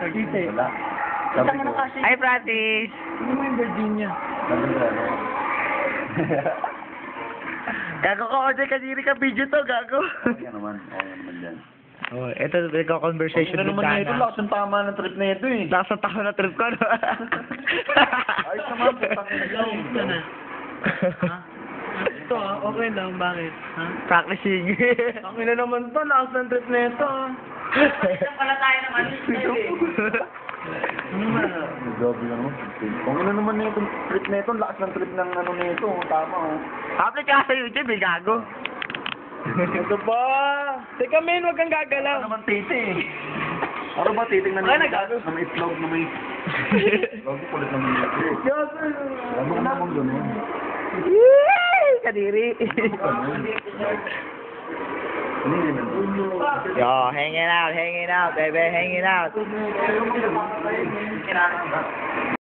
Tite. Wala. Sabi ko, Hi, Francis! Ano mo yung Virginia? sabi ko, ano? Gago ka, Oje, kadiri ka video to, gago. Okay naman dyan. Oh, ito, nagko-conversation Ano with naman na ito, Dana. lakas ng tama ng trip na ito eh. Lakas ng tao na trip ko, no? Ayos naman, putang ina dyan. Ito okay lang, bakit? Ha? Practicing. Ang ina naman to, lakas ng trip na ito Pala tayo ng ano, Ano ba? Grabe na naman. Kung ano naman na itong trip na ito, lakas ng trip ng ano na ito. Tama oh. Upload ka sa YouTube, eh, gago. Ito pa! Teka men, wag kang Ano gagalaw. naman titi eh. Ano ba titingnan Ay, nila? nagagawa. Na may itlog, na may... Bago kulit naman nila. Gago. Ano naman ganun? Yay! Kadiri. Ano yun? Yo, hanging out, baby, hanging out.